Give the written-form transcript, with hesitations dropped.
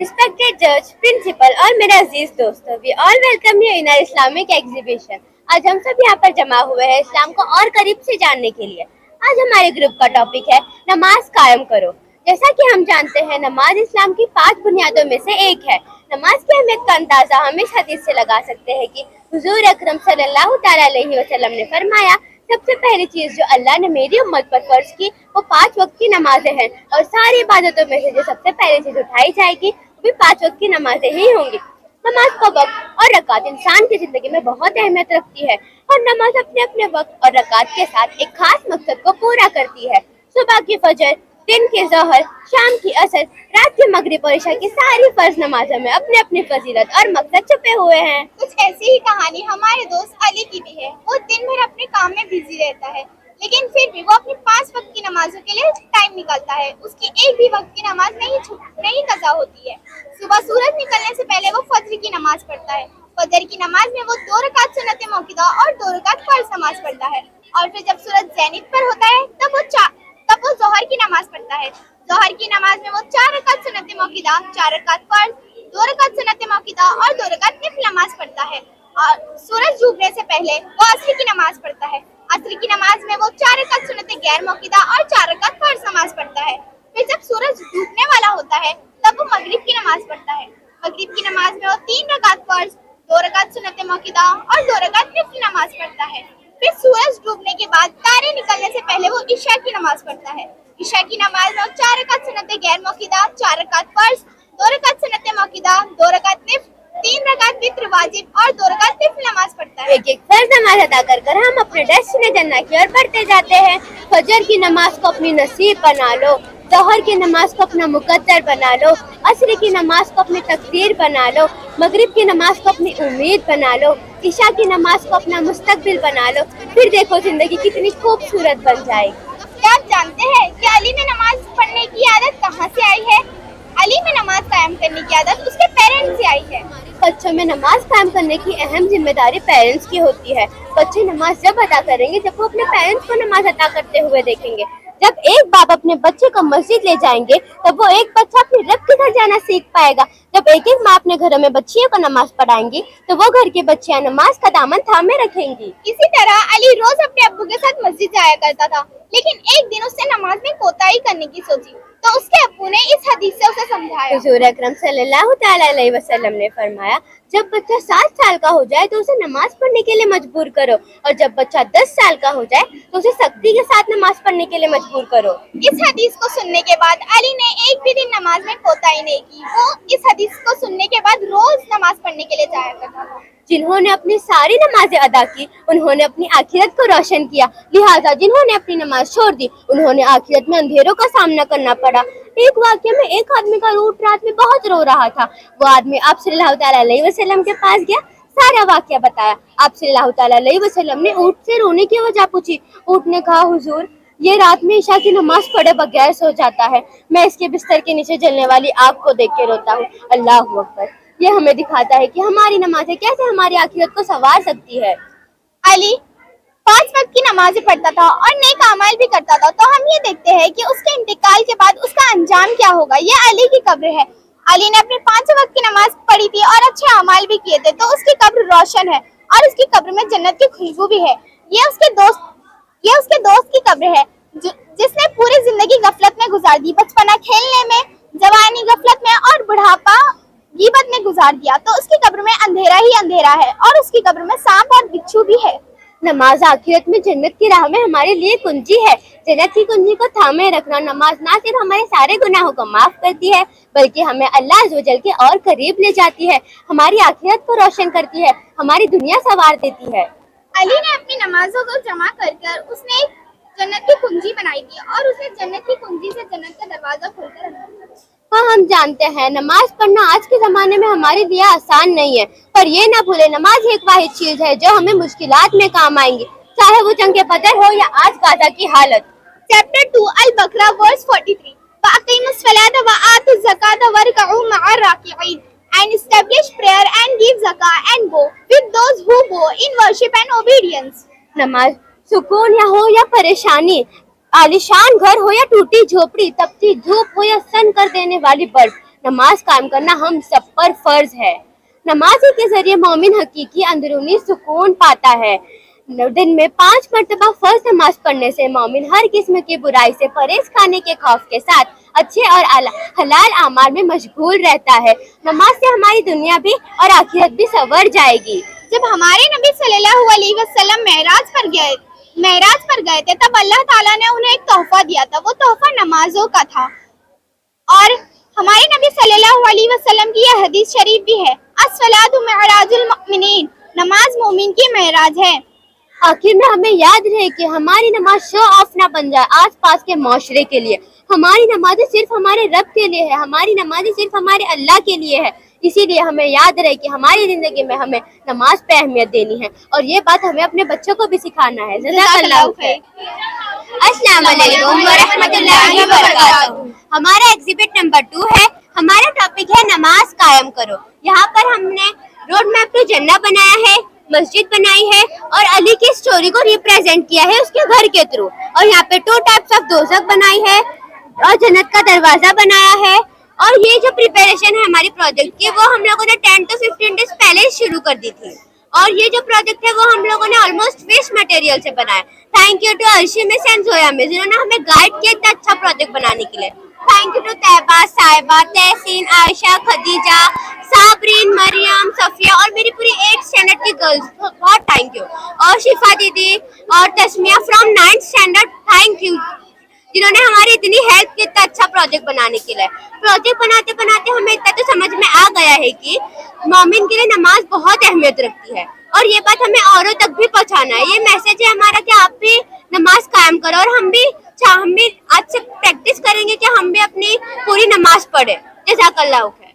Respected judge, principal और मेरे अजीज दोस्तों, we all welcome you in our Islamic exhibition. आज हम सब यहाँ पर जमा हुए हैं इस्लाम को और करीब से जानने के लिए। आज हमारे ग्रुप का टॉपिक है नमाज कायम करो। जैसा कि हम जानते हैं, नमाज इस्लाम की 5 बुनियादों में से एक है। नमाज की अहमियत का अंदाजा हम इस हदीस से लगा सकते हैं कि हुजूर अकरम सल्लल्लाहु तआला अलैहि वसल्लम ने फरमाया, सबसे पहली चीज जो अल्लाह ने मेरी उम्मत पर फर्ज की वो 5 वक्त की नमाजें हैं, और सारी इबादतों में से जो सबसे पहली चीज उठाई जाएगी वो भी 5 वक्त की नमाजें ही होंगी। नमाज का वक्त और रकात इंसान की जिंदगी में बहुत अहमियत रखती है, और नमाज अपने अपने वक्त और रकात के साथ एक खास मकसद को पूरा करती है। सुबह की फजर, दिन की ज़ोहर, शाम की असर, रात की मगरिब और इशा की सारी फर्ज नमाजों में अपने अपनी फजीलत और मकसद छुपे हुए हैं। कुछ ऐसी ही कहानी हमारे दोस्त अली की भी है। वो दिन भर अपने काम में बिजी रहता है, लेकिन फिर भी वो अपनी 5 वक्त की नमाजों के लिए टाइम निकालता है। उसकी एक भी वक्त की नमाज नहीं कज़ा होती है। सुबह सूरज निकलने से पहले वो फजर की नमाज पढ़ता है। फजर की नमाज में वो 2 रकात सुन्नत मौक़ूदा और 2 रकात फर्ज नमाज पढ़ता है, और फिर जब सूरज ज़ेनिथ पर होता है तब वो ज़ोहर की नमाज पढ़ता है। ज़ोहर की नमाज में वो 4 रकात सुन्नत मौक़ूदा, 4 रकात फर्ज, 2 रकात सुन्नत मौक़ूदा और 2 रकात नफिल नमाज पढ़ता है। और सूरज डूबने से पहले वो असर की नमाज पढ़ता है। असर की नमाज में वो 4 रकात सुन्नत गैर मौक़ूदा और 4 रकात फर्ज नमाज पढ़ता है। फिर जब सूरज डूबने वाला होता है तब वो मगरिब की नमाज पढ़ता है। मगरिब की नमाज में वो 3 रकात फर्ज, 2 रकात सुन्नत मौक़ूदा और 2 रकात नफिल नमाज पढ़ता है। फिर सूरज डूबने के बाद तारे निकलने से पहले वो इशा की नमाज पढ़ता है। इशा की नमाज में 4 रकात सुन्नत गैर मौक़ूदा, 4 रकात फर्ज, 2 रकात सुन्नत मौक़ूदा, 2 रकात नफिल, 3 रकात वित्र वाजिब और 2 रकात नफिल नमाज पढ़ता है। एक एक फर्ज नमाज अदा कर हम अपने डेस्टिनेशन की ओर बढ़ते जाते हैं। फजर की नमाज को अपनी नसीब बना लो, ज़ोहर की नमाज को अपना मुकद्दर बना लो, असर की नमाज को अपनी तकदीर बना लो, मगरिब की नमाज को अपनी उम्मीद बना लो, इशा की नमाज को अपना मुस्तकबिल बना लो। फिर देखो जिंदगी कितनी खूबसूरत बन जाएगी। क्या आप जानते हैं कि अली में नमाज पढ़ने की आदत कहाँ से आई है? अली में नमाज कायम करने की आदत उसके पेरेंट्स से आई है। बच्चों में नमाज कायम करने की अहम जिम्मेदारी पेरेंट्स की होती है। बच्चे नमाज जब अदा करेंगे जब वो अपने पेरेंट्स को नमाज अदा करते हुए देखेंगे। जब एक बाप अपने बच्चे को मस्जिद ले जाएंगे तब वो एक बच्चा अपने रब के घर जाना सीख पाएगा। जब एक एक माँ अपने घरों में बच्चियों को नमाज पढ़ाएंगी तो वो घर की बच्चियां नमाज का दामन थामे रखेंगी। इसी तरह अली रोज अपने अब्बू के साथ मस्जिद जाया करता था, लेकिन एक दिन उसने नमाज में कोताही करने की सोची तो उसके अब्बू ने इस हदीस से उसे समझाया। हुजूर अकरम सल्लल्लाहु तआला अलैहि वसल्लम ने फरमाया, जब बच्चा 7 साल का हो जाए तो उसे नमाज पढ़ने के लिए मजबूर करो, और जब बच्चा 10 साल का हो जाए तो उसे सख्ती के साथ नमाज पढ़ने के लिए मजबूर करो। इस हदीस को सुनने के बाद अली ने एक भी दिन नमाज में कोताही नहीं की। वो इस हदीस को सुनने के बाद रोज नमाज पढ़ने के लिए जाया करता था। जिन्होंने अपनी सारी नमाजें अदा की उन्होंने अपनी आखिरत को रोशन किया, लिहाजा जिन्होंने अपनी नमाज छोड़ दी उन्होंने आखिरत में अंधेरों का सामना करना पड़ा। एक वाक़ये में एक आदमी का ऊँट रात में बहुत रो रहा था। वो आदमी आप सल्लल्लाहु तआला अलैहि वसल्लम के पास गया, सारा वाक़या बताया। आप सल्लल्लाहु तआला अलैहि वसल्लम ने ऊँट से रोने की वजह पूछी। ऊँट ने कहा, हुजूर ये रात में इशा की नमाज पढ़े बगैर सो जाता है। मैं इसके बिस्तर के नीचे जलने वाली आग को देख के रोता हूँ। अल्लाहु अकबर। ये हमें दिखाता है कि हमारी नमाजें कैसे हमारी आखिरत को संवार सकती है। अली 5 वक्त की नमाजें पढ़ता था और नेक अमाल भी करता था, तो हम ये देखते हैं कि उसके इंतकाल के बाद उसका अंजाम क्या होगा। ये अली की कब्र है। अली ने अपनी 5 वक्त की नमाज पढ़ी थी और अच्छे अमाल भी किए थे, तो उसकी कब्र रोशन है और उसकी कब्र में जन्नत की खुशबू भी है। ये उसके दोस्त की कब्र है जिसने पूरी जिंदगी गफलत में गुजार दी। बचपना खेलने में, जवानी गफलत में और बुढ़ापा गीबत में गुजार दिया, तो उसकी कब्र में अंधेरा ही अंधेरा है और उसकी कब्र में सांप और बिच्छू भी है। नमाज आखिरत में जन्नत की राह में हमारे लिए कुंजी है। जन्नत की कुंजी को थामे रखना नमाज ना सिर्फ हमारे सारे गुनाहों को माफ करती है बल्कि हमें अल्लाह अज़्ज़ व जल के और करीब ले जाती है, हमारी आखिरत को रोशन करती है, हमारी दुनिया संवार देती है। अली ने अपनी नमाजों को जमा कर उसने एक जन्नत की कुंजी बनाई थी और उसने जन्नत की कुंजी से जन्नत का दरवाजा खोलकर रखा। हाँ, हम जानते हैं नमाज पढ़ना आज के ज़माने में हमारे लिए आसान नहीं है, पर ये ना भूले नमाज एक वाहिद चीज़ है जो हमें मुश्किलात में काम आएंगी, चाहे वो जंग बदर हो या आज गाजा की हालत। चैप्टर 2 अल-बकरा वर्स 43 वअक़ीमुस सलात व आतुज़ ज़कात वरकऊ मअर राकिईन and establish prayer and give zakah and go with those who go in worship and obedience। नमाज सुकून या हो या परेशानी, आलीशान घर हो या टूटी झोपड़ी, तपती धूप हो या सन कर देने वाली बर्फ, नमाज कायम करना हम सब पर फर्ज है। नमाज के जरिए मोमिन हकीकी अंदरूनी सुकून पाता है। दिन में 5 मरतबा फर्ज नमाज पढ़ने से मोमिन हर किस्म की बुराई से परहेज खाने के खौफ के साथ अच्छे और हलाल आमाल में मशगूल रहता है। नमाज से हमारी दुनिया भी और आखिरत भी संवर जाएगी। जब हमारे नबी सल्लल्लाहु अलैहि वसल्लम मेराज पर गए थे तब अल्लाह ताला ने उन्हें एक तोहफा दिया था। वो तोहफा नमाजों का था और हमारे नबी सल्लल्लाहु अलैहि वसल्लम की यह हदीस शरीफ भी है, अस्सलातु मिअराजुल मुमिनीन, नमाज मोमिन की मेराज है। आखिर में हमें याद रहे कि हमारी नमाज शो ऑफ ना बन जाए आस पास के माशरे के लिए। हमारी नमाजें सिर्फ हमारे रब के लिए है, हमारी नमाजें सिर्फ हमारे अल्लाह के लिए है। इसीलिए हमें याद रहे कि हमारी जिंदगी में हमें नमाज पे अहमियत देनी है और ये बात हमें अपने बच्चों को भी सिखाना है। जज़ाकल्लाहु खैर। अस्सलाम वालेकुम व रहमतुल्लाहि व बरकातहू। हमारा एग्जिबिट नंबर 2 है। हमारा टॉपिक है नमाज कायम करो। यहाँ पर हमने रोड मैप टू जन्नत बनाया है, मस्जिद बनाई है और अली की स्टोरी को रिप्रेजेंट किया है उसके घर के थ्रू। और यहाँ पे 2 टाइप्स ऑफ दोज़ख बनाई है और जन्नत का दरवाजा बनाया है। और ये जो प्रिपरेशन है हमारी प्रोजेक्ट की वो हम लोगों ने 10 to 15 डेज पहले शुरू कर दी थी। और ये जो प्रोजेक्ट है वो हम लोगों ने ऑलमोस्ट वेस्ट मटेरियल से बनाया। Thank you to Arshi miss and Zoya miss जिन्होंने हमें गाइड किया इतना अच्छा प्रोजेक्ट बनाने के लिए। थैंक यू टू तैयबा, साहिबा, तहसीन, आयशा, खदीजा, साबरीन, मरियम, सफिया और मेरी पूरी 8th स्टैंडर्ड की गर्ल्स, बहुत थैंक यू। और शिफा दीदी और Tasmiya from 9th standard, thank you जिन्होंने हमारी इतनी हेल्प की इतना अच्छा प्रोजेक्ट बनाने के लिए। प्रोजेक्ट बनाते बनाते हमें इतना तो समझ में आ गया है कि मोमिन के लिए नमाज बहुत अहमियत रखती है और ये बात हमें औरों तक भी पहुंचाना है। ये मैसेज है हमारा कि आप भी नमाज कायम करो और हम भी आज से प्रैक्टिस करेंगे कि हम भी अपनी पूरी नमाज पढ़े। जज़ाकल्लाहु खैर।